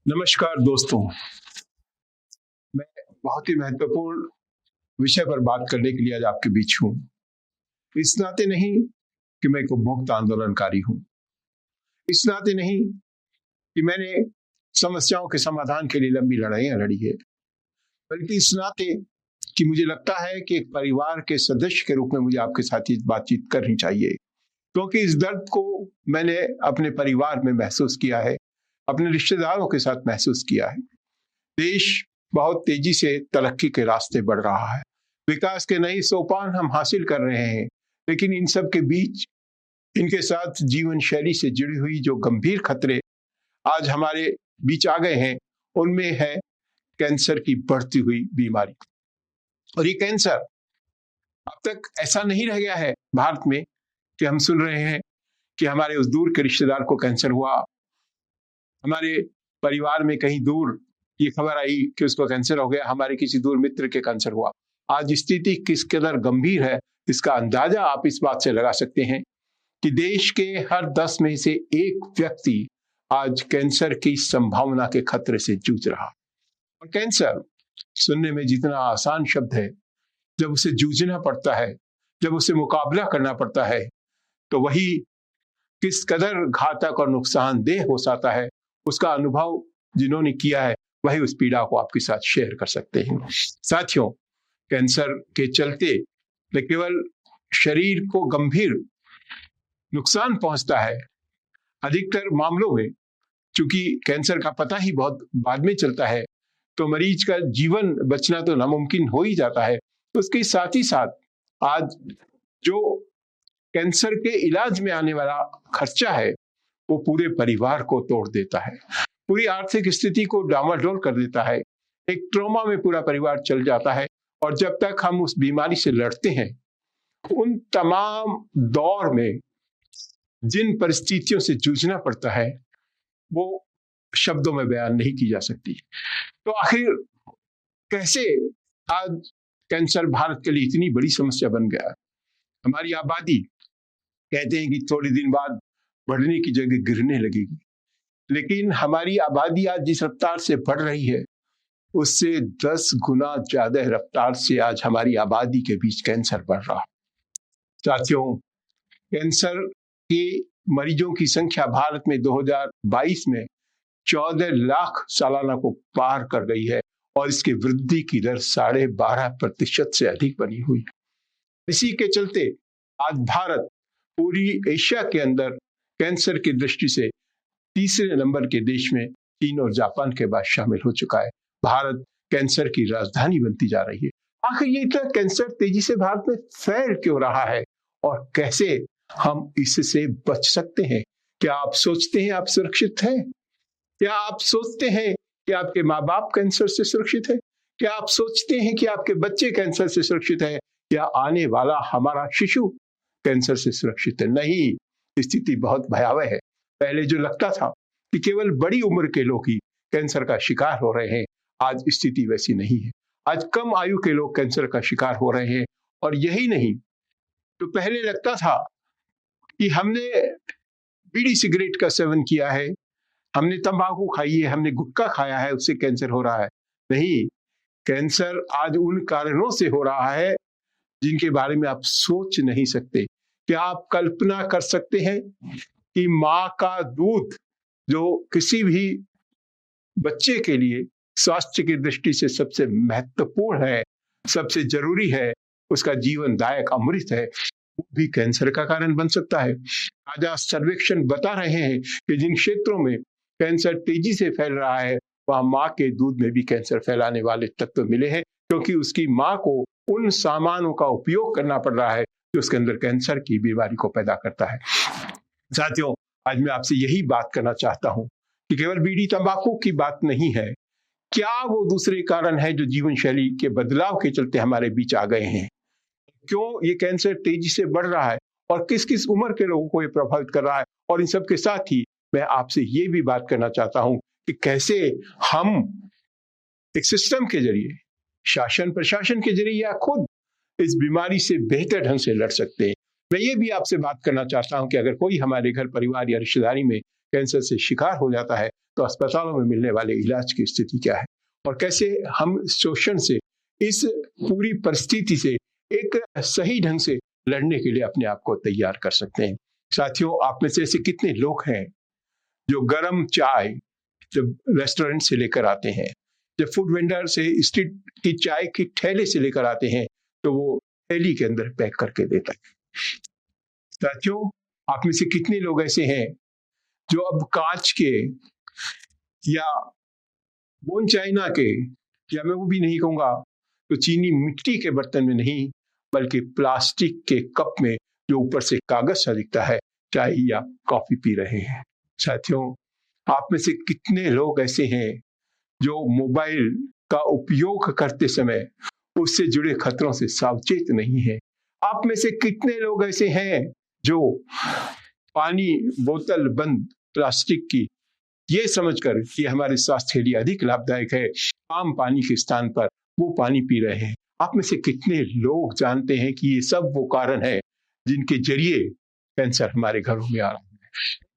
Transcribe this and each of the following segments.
नमस्कार दोस्तों। मैं बहुत ही महत्वपूर्ण विषय पर बात करने के लिए आज आपके बीच हूँ। इस नाते नहीं कि मैं एक उपभोक्ता आंदोलनकारी हूँ, इस नाते नहीं कि मैंने समस्याओं के समाधान के लिए लंबी लड़ाइयाँ लड़ी है, बल्कि इस नाते कि मुझे लगता है कि एक परिवार के सदस्य के रूप में मुझे आपके साथ ही बातचीत करनी चाहिए, क्योंकि इस दर्द को मैंने अपने परिवार में महसूस किया है, अपने रिश्तेदारों के साथ महसूस किया है। देश बहुत तेजी से तरक्की के रास्ते बढ़ रहा है, विकास के नए सोपान हम हासिल कर रहे हैं, लेकिन इन सब के बीच इनके साथ जीवन शैली से जुड़ी हुई जो गंभीर खतरे आज हमारे बीच आ गए हैं, उनमें है कैंसर की बढ़ती हुई बीमारी। और ये कैंसर अब तक ऐसा नहीं रह गया है भारत में कि हम सुन रहे हैं कि हमारे उस दूर के रिश्तेदार को कैंसर हुआ, हमारे परिवार में कहीं दूर ये खबर आई कि उसको कैंसर हो गया, हमारे किसी दूर मित्र के कैंसर हुआ। आज स्थिति किस कदर गंभीर है, इसका अंदाजा आप इस बात से लगा सकते हैं कि देश के हर 10 में से एक व्यक्ति आज कैंसर की संभावना के खतरे से जूझ रहा। और कैंसर सुनने में जितना आसान शब्द है, जब उसे जूझना पड़ता है, जब उसे मुकाबला करना पड़ता है, तो वही किस कदर घातक और नुकसानदेह हो सकता है, उसका अनुभव जिन्होंने किया है वही उस पीड़ा को आपके साथ शेयर कर सकते हैं। साथियों, कैंसर के चलते न केवल शरीर को गंभीर नुकसान पहुंचता है, अधिकतर मामलों में चूंकि कैंसर का पता ही बहुत बाद में चलता है, तो मरीज का जीवन बचना तो नामुमकिन हो ही जाता है। उसके साथ ही साथ आज जो कैंसर के इलाज में आने वाला खर्चा है, वो पूरे परिवार को तोड़ देता है, पूरी आर्थिक स्थिति को डामाडोल कर देता है। एक ट्रॉमा में पूरा परिवार चल जाता है। और जब तक हम उस बीमारी से लड़ते हैं, उन तमाम दौर में जिन परिस्थितियों से जूझना पड़ता है, वो शब्दों में बयान नहीं की जा सकती। तो आखिर कैसे आज कैंसर भारत के लिए इतनी बड़ी समस्या बन गया है? हमारी आबादी कहते हैं कि थोड़े दिन बाद बढ़ने की जगह गिरने लगेगी, लेकिन हमारी आबादी आज जिस रफ्तार से बढ़ रही है, उससे 10 गुना ज्यादा रफ्तार से आज हमारी आबादी के बीच कैंसर बढ़ रहा है। साथियों, कैंसर के मरीजों की संख्या भारत में 2022 में 14 लाख सालाना को पार कर गई है और इसकी वृद्धि की दर 12.5% से अधिक बनी हुई है। इसी के चलते आज भारत पूरी एशिया के अंदर कैंसर की दृष्टि से तीसरे नंबर के देश में चीन और जापान के बाद शामिल हो चुका है। भारत कैंसर की राजधानी बनती जा रही है। आखिर ये इतना कैंसर तेजी से भारत में फैल क्यों रहा है और कैसे हम इससे बच सकते हैं? क्या आप सोचते हैं आप सुरक्षित हैं? क्या आप सोचते हैं कि आपके माँ बाप कैंसर से सुरक्षित है? क्या आप सोचते हैं कि आपके बच्चे कैंसर से सुरक्षित है? या आने वाला हमारा शिशु कैंसर से सुरक्षित है? नहीं, स्थिति बहुत भयावह है। पहले जो लगता था कि केवल बड़ी उम्र के लोग ही कैंसर का शिकार हो रहे हैं, आज स्थिति वैसी नहीं है। आज कम आयु के लोग कैंसर का शिकार हो रहे हैं। और यही नहीं, तो पहले लगता था कि हमने बीड़ी सिगरेट का सेवन किया है, हमने तंबाकू खाई है, हमने गुटखा खाया है, उससे कैंसर हो रहा है। नहीं, कैंसर आज उन कारणों से हो रहा है जिनके बारे में आप सोच नहीं सकते। क्या आप कल्पना कर सकते हैं कि माँ का दूध, जो किसी भी बच्चे के लिए स्वास्थ्य की दृष्टि से सबसे महत्वपूर्ण है, सबसे जरूरी है, उसका जीवनदायक अमृत है, वो भी कैंसर का कारण बन सकता है। आज सर्वेक्षण बता रहे हैं कि जिन क्षेत्रों में कैंसर तेजी से फैल रहा है, वहां माँ के दूध में भी कैंसर फैलाने वाले तत्व मिले हैं, क्योंकि उसकी माँ को उन सामानों का उपयोग करना पड़ रहा है जो उसके अंदर कैंसर की बीमारी को पैदा करता है। साथियों, आज मैं आपसे यही बात करना चाहता हूं कि केवल बीड़ी तंबाकू की बात नहीं है। क्या वो दूसरे कारण है जो जीवन शैली के बदलाव के चलते हमारे बीच आ गए हैं? क्यों ये कैंसर तेजी से बढ़ रहा है और किस किस उम्र के लोगों को ये प्रभावित कर रहा है? और इन सब के साथ ही मैं आपसे ये भी बात करना चाहता हूं कि कैसे हम एक सिस्टम के जरिए, शासन प्रशासन के जरिए या खुद इस बीमारी से बेहतर ढंग से लड़ सकते हैं। मैं ये भी आपसे बात करना चाहता हूं कि अगर कोई हमारे घर परिवार या रिश्तेदारी में कैंसर से शिकार हो जाता है तो अस्पतालों में मिलने वाले इलाज की स्थिति क्या है, और कैसे हम शोषण से, इस पूरी परिस्थिति से एक सही ढंग से लड़ने के लिए अपने आप को तैयार कर सकते हैं। साथियों, आप में से ऐसे कितने लोग हैं जो गर्म चाय जब रेस्टोरेंट से लेकर आते हैं, जब फूड वेंडर से स्ट्रीट की चाय की ठेले से लेकर आते हैं, तो वो थैली के अंदर पैक करके देता है। साथियों, आप में से कितने लोग ऐसे हैं जो अब कांच के या बोन चाइना के, या मैं वो भी नहीं कहूंगा, तो चीनी मिट्टी के बर्तन में नहीं बल्कि प्लास्टिक के कप में जो ऊपर से कागज सा दिखता है चाय या कॉफी पी रहे हैं। साथियों, आप में से कितने लोग ऐसे हैं जो मोबाइल का उपयोग करते समय उससे जुड़े खतरों से सावचेत नहीं है। आप में से कितने लोग ऐसे हैं जो पानी बोतल बंद प्लास्टिक की ये समझकर कि हमारे स्वास्थ्य के लिए अधिक लाभदायक है, आम पानी के स्थान पर वो पानी पी रहे हैं। आप में से कितने लोग जानते हैं कि ये सब वो कारण है जिनके जरिए कैंसर हमारे घरों में आ रहा है।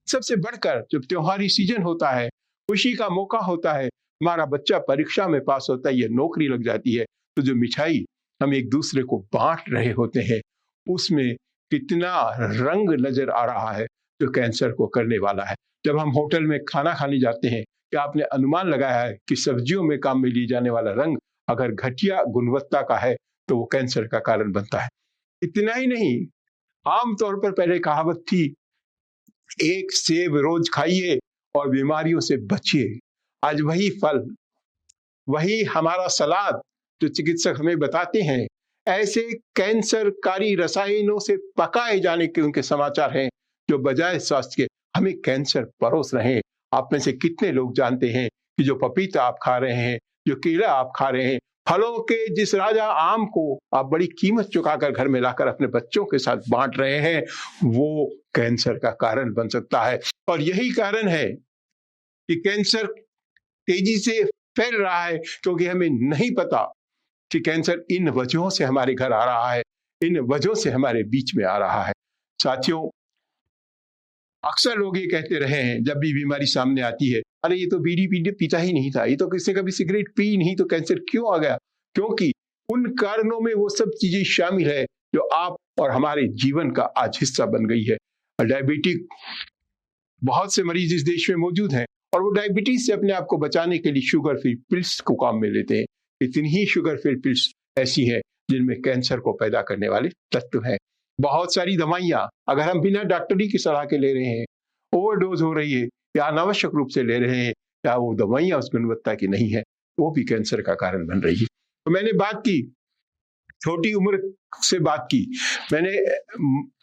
सबसे बढ़कर जब त्योहारी सीजन होता है, खुशी का मौका होता है, हमारा बच्चा परीक्षा में पास होता है या नौकरी लग जाती है, तो जो मिठाई हम एक दूसरे को बांट रहे होते हैं उसमें कितना रंग नजर आ रहा है जो कैंसर को करने वाला है। जब हम होटल में खाना खाने जाते हैं, क्या आपने अनुमान लगाया है कि सब्जियों में काम में लिए जाने वाला रंग अगर घटिया गुणवत्ता का है तो वो कैंसर का कारण बनता है। इतना ही नहीं, आमतौर पर पहले कहावत थी, एक सेब रोज खाइए और बीमारियों से बचिए। आज वही फल, वही हमारा सलाद जो चिकित्सक हमें बताते हैं, ऐसे कैंसरकारी रसायनों से पकाए जाने के उनके समाचार हैं जो बजाय स्वास्थ्य के हमें कैंसर परोस रहे हैं। आप में से कितने लोग जानते हैं कि जो पपीता आप खा रहे हैं, जो केला आप खा रहे हैं, फलों के जिस राजा आम को आप बड़ी कीमत चुकाकर घर में लाकर अपने बच्चों के साथ बांट रहे हैं, वो कैंसर का कारण बन सकता है। और यही कारण है कि कैंसर तेजी से फैल रहा है, क्योंकि हमें नहीं पता कि कैंसर इन वजहों से हमारे घर आ रहा है, इन वजहों से हमारे बीच में आ रहा है। साथियों, अक्सर लोग ये कहते रहे हैं जब भी बीमारी सामने आती है, अरे ये तो बीड़ी पीता ही नहीं था, ये तो किसी कभी सिगरेट पी नहीं, तो कैंसर क्यों आ गया? क्योंकि उन कारणों में वो सब चीजें शामिल है जो आप और हमारे जीवन का आज हिस्सा बन गई है। डायबिटिक बहुत से मरीज इस देश में मौजूद हैं और वो डायबिटीज से अपने आप को बचाने के लिए शुगर फ्री पिल्स को काम में लेते हैं। इतनी ही शुगर फ्री पिल्स ऐसी हैं जिनमें कैंसर को पैदा करने वाले तत्व हैं। बहुत सारी दवाइयां अगर हम बिना डॉक्टरी की सलाह के ले रहे हैं, ओवरडोज हो रही है या अनावश्यक रूप से ले रहे हैं, या वो दवाइयां उस गुणवत्ता की नहीं है, वो भी कैंसर का कारण बन रही है। तो मैंने बात की, छोटी उम्र से बात की, मैंने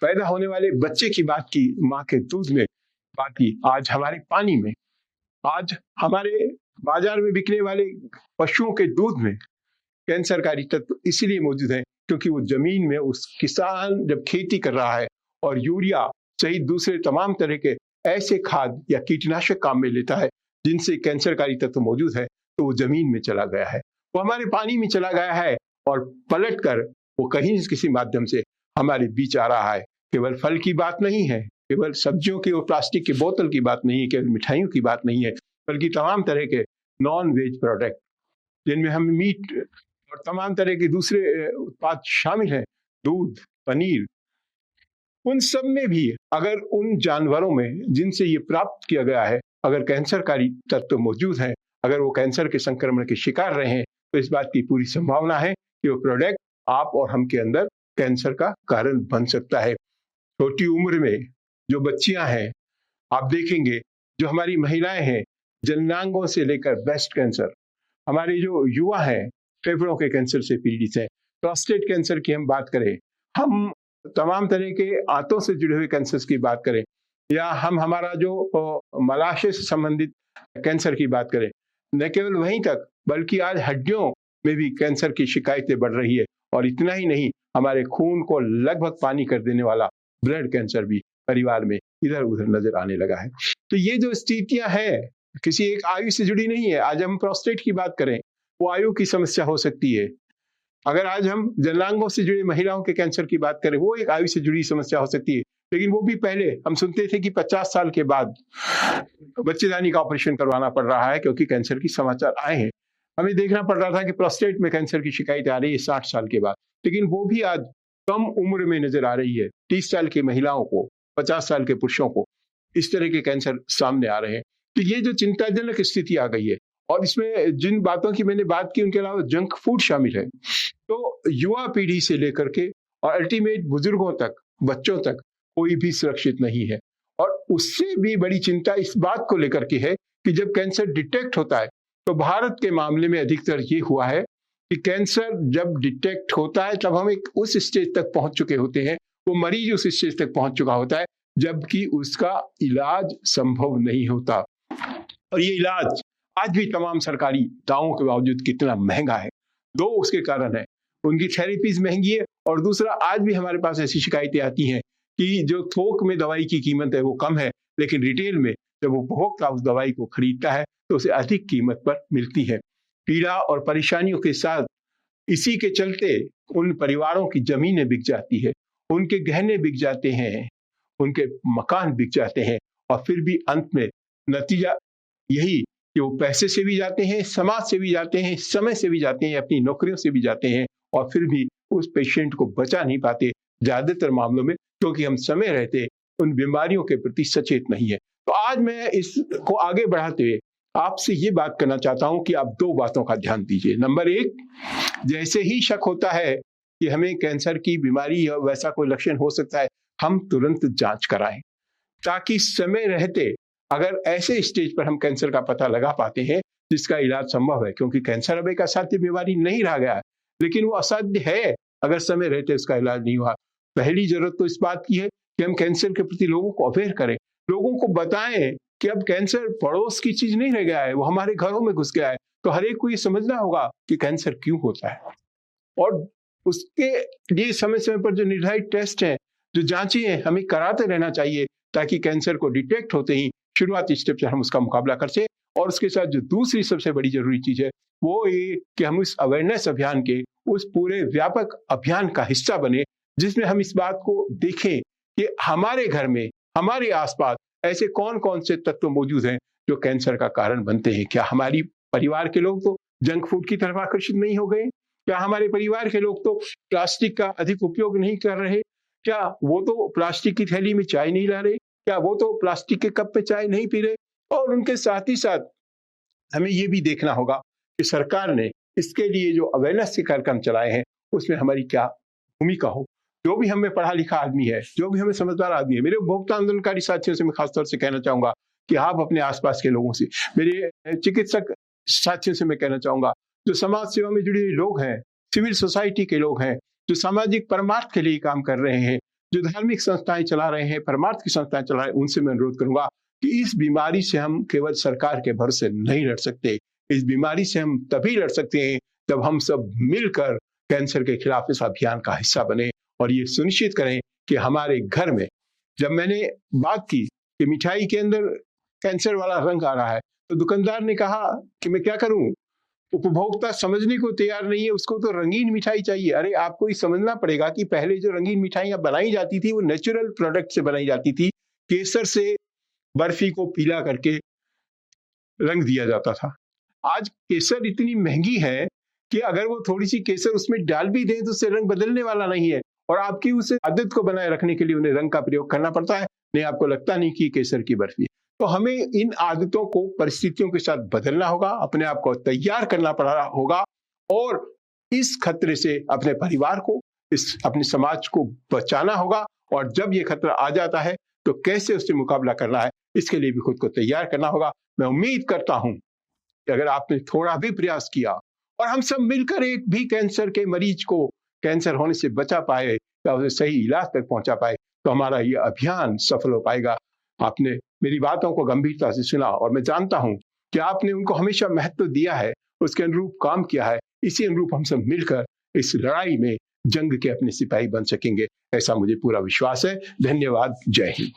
पैदा होने वाले बच्चे की बात की, माँ के दूध में बात की, आज हमारे पानी में, आज हमारे बाजार में बिकने वाले पशुओं के दूध में कैंसरकारी तत्व इसलिए मौजूद है क्योंकि वो जमीन में उस किसान जब खेती कर रहा है और यूरिया सहित दूसरे तमाम तरह के ऐसे खाद या कीटनाशक काम में लेता है जिनसे कैंसरकारी तत्व मौजूद है, तो वो जमीन में चला गया है, वो हमारे पानी में चला गया है और पलट कर वो कहीं किसी माध्यम से हमारे बीच आ रहा है। केवल फल की बात नहीं है, केवल सब्जियों की और प्लास्टिक की बोतल की बात नहीं है, केवल मिठाइयों की बात नहीं है, बल्कि तमाम तरह के नॉन वेज प्रोडक्ट जिनमें हम मीट और तमाम तरह के दूसरे उत्पाद शामिल हैं, दूध, पनीर, उन सब में भी अगर उन जानवरों में जिनसे ये प्राप्त किया गया है अगर कैंसरकारी तत्व मौजूद हैं, अगर वो कैंसर के संक्रमण के शिकार रहे हैं, तो इस बात की पूरी संभावना है कि वो प्रोडक्ट आप और हम के अंदर कैंसर का कारण बन सकता है। छोटी उम्र में जो बच्चियां हैं, आप देखेंगे जो हमारी महिलाएं हैं, जननांगों से लेकर ब्रेस्ट कैंसर, हमारे जो युवा हैं फेफड़ों के कैंसर से पीड़ित हैं, प्रोस्टेट कैंसर की हम बात करें, हम तमाम तरह के आंतों से जुड़े हुए कैंसर की बात करें, या हम हमारा जो मलाशय से संबंधित कैंसर की बात करें, न केवल वहीं तक बल्कि आज हड्डियों में भी कैंसर की शिकायतें बढ़ रही है। और इतना ही नहीं, हमारे खून को लगभग पानी कर देने वाला ब्लड कैंसर भी परिवार में इधर उधर नजर आने लगा है। तो ये जो स्थितियां हैं किसी एक आयु से जुड़ी नहीं है। आज हम प्रोस्टेट की बात करें, वो आयु की समस्या हो सकती है। अगर आज हम जननांगों से जुड़ी महिलाओं के कैंसर की बात करें, वो एक आयु से जुड़ी समस्या हो सकती है। लेकिन वो भी पहले हम सुनते थे कि 50 साल के बाद बच्चेदानी का ऑपरेशन करवाना पड़ रहा है क्योंकि कैंसर की समाचार आए हैं। हमें देखना पड़ रहा था कि प्रोस्टेट में कैंसर की शिकायत आ रही है 60 साल के बाद, लेकिन वो भी आज कम उम्र में नजर आ रही है। 30 साल की महिलाओं को, 50 साल के पुरुषों को इस तरह के कैंसर सामने आ रहे हैं। तो ये जो चिंताजनक स्थिति आ गई है, और इसमें जिन बातों की मैंने बात की उनके अलावा जंक फूड शामिल है। तो युवा पीढ़ी से लेकर के और अल्टीमेट बुजुर्गों तक, बच्चों तक कोई भी सुरक्षित नहीं है। और उससे भी बड़ी चिंता इस बात को लेकर के है कि जब कैंसर डिटेक्ट होता है, तो भारत के मामले में अधिकतर ये हुआ है कि कैंसर जब डिटेक्ट होता है तब हम एक उस स्टेज तक पहुंच चुके होते हैं, वो मरीज उस स्टेज तक पहुंच चुका होता है जबकि उसका इलाज संभव नहीं होता। और ये इलाज आज भी तमाम सरकारी दावों के बावजूद कितना महंगा है। दो उसके कारण है, उनकी थेरेपीज महंगी है, और दूसरा आज भी हमारे पास ऐसी शिकायतें आती हैं कि जो थोक में दवाई की कीमत है वो कम है, लेकिन रिटेल में जब उपभोक्ता उस दवाई को खरीदता है तो उसे अधिक कीमत पर मिलती है। पीड़ा और परेशानियों के साथ इसी के चलते उन परिवारों की जमीनें बिक जाती है, उनके गहने बिक जाते हैं, उनके मकान बिक जाते हैं, और फिर भी अंत में नतीजा यही कि वो पैसे से भी जाते हैं, समाज से भी जाते हैं, समय से भी जाते हैं, अपनी नौकरियों से भी जाते हैं, और फिर भी उस पेशेंट को बचा नहीं पाते ज्यादातर मामलों में, क्योंकि हम समय रहते उन बीमारियों के प्रति सचेत नहीं है। तो आज मैं इसको आगे बढ़ाते हुए आपसे ये बात करना चाहता हूं कि आप दो बातों का ध्यान दीजिए। नंबर एक, जैसे ही शक होता है कि हमें कैंसर की बीमारी या वैसा कोई लक्षण हो सकता है, हम तुरंत जांच कराएं, ताकि समय रहते अगर ऐसे स्टेज पर हम कैंसर का पता लगा पाते हैं जिसका इलाज संभव है, क्योंकि कैंसर अब एक असाध्य बीमारी नहीं रह गया है, लेकिन वो असाध्य है अगर समय रहते उसका इलाज नहीं हुआ। पहली जरूरत तो इस बात की है कि हम कैंसर के प्रति लोगों को अवेयर करें, लोगों को बताएं कि अब कैंसर पड़ोस की चीज नहीं रह गया है, वो हमारे घरों में घुस गया है। तो हर एक को ये समझना होगा कि कैंसर क्यों होता है, और उसके लिए समय समय पर जो निर्धारित टेस्ट हैं, जो जांचें हैं, हमें कराते रहना चाहिए, ताकि कैंसर को डिटेक्ट होते ही शुरुआती स्टेप से हम उसका मुकाबला कर सकें। और उसके साथ जो दूसरी सबसे बड़ी जरूरी चीज है वो ये कि हम इस अवेयरनेस अभियान के उस पूरे व्यापक अभियान का हिस्सा बने, जिसमें हम इस बात को देखें कि हमारे घर में, हमारे आसपास ऐसे कौन कौन से तत्व मौजूद हैं जो कैंसर का कारण बनते हैं। क्या हमारी परिवार के लोग तो जंक फूड की तरफ आकर्षित नहीं हो गए? क्या हमारे परिवार के लोग तो प्लास्टिक का अधिक उपयोग नहीं कर रहे? क्या वो तो प्लास्टिक की थैली में चाय नहीं ला रहे? क्या वो तो प्लास्टिक के कप पे चाय नहीं पी रहे? और उनके साथ ही साथ हमें ये भी देखना होगा कि सरकार ने इसके लिए जो अवेयरनेस के कार्यक्रम चलाए हैं उसमें हमारी क्या भूमिका हो। जो भी हमें पढ़ा लिखा आदमी है, जो भी हमें समझदार आदमी है, मेरे उपभोक्ता आंदोलनकारी साथियों से मैं खासतौर से कहना चाहूंगा कि आप अपने आसपास के लोगों से, मेरे चिकित्सक साथियों से मैं कहना चाहूंगा, जो समाज सेवा में जुड़े हुए लोग हैं, सिविल सोसाइटी के लोग हैं, जो सामाजिक परमार्थ के लिए काम कर रहे हैं, जो धार्मिक संस्थाएं चला रहे हैं, परमार्थ की संस्थाएं चला रहे हैं, उनसे मैं अनुरोध करूंगा कि इस बीमारी से हम केवल सरकार के भरोसे नहीं लड़ सकते। इस बीमारी से हम तभी लड़ सकते हैं जब हम सब मिलकर कैंसर के खिलाफ इस अभियान का हिस्सा बने, और ये सुनिश्चित करें कि हमारे घर में, जब मैंने बात की कि मिठाई के अंदर कैंसर वाला रंग आ रहा है, तो दुकानदार ने कहा कि मैं क्या करूं, उपभोक्ता समझने को तैयार नहीं है, उसको तो रंगीन मिठाई चाहिए। अरे आपको ये समझना पड़ेगा कि पहले जो रंगीन मिठाइयां बनाई जाती थी वो नेचुरल प्रोडक्ट से बनाई जाती थी। केसर से बर्फी को पीला करके रंग दिया जाता था। आज केसर इतनी महंगी है कि अगर वो थोड़ी सी केसर उसमें डाल भी दें तो उससे रंग बदलने वाला नहीं है, और आपकी उस आदत को बनाए रखने के लिए उन्हें रंग का प्रयोग करना पड़ता है। नहीं, आपको लगता नहीं कि केसर की बर्फी। तो हमें इन आदतों को परिस्थितियों के साथ बदलना होगा, अपने आप को तैयार करना पड़ा होगा, और इस खतरे से अपने परिवार को, इस अपने समाज को बचाना होगा। और जब ये खतरा आ जाता है तो कैसे उससे मुकाबला करना है, इसके लिए भी खुद को तैयार करना होगा। मैं उम्मीद करता हूं कि अगर आपने थोड़ा भी प्रयास किया और हम सब मिलकर एक भी कैंसर के मरीज को कैंसर होने से बचा पाए या उसे सही इलाज तक पहुंचा पाए, तो हमारा ये अभियान सफल हो पाएगा। आपने मेरी बातों को गंभीरता से सुना, और मैं जानता हूं कि आपने उनको हमेशा महत्व दिया है, उसके अनुरूप काम किया है। इसी अनुरूप हम सब मिलकर इस लड़ाई में जंग के अपने सिपाही बन सकेंगे, ऐसा मुझे पूरा विश्वास है। धन्यवाद। जय हिंद।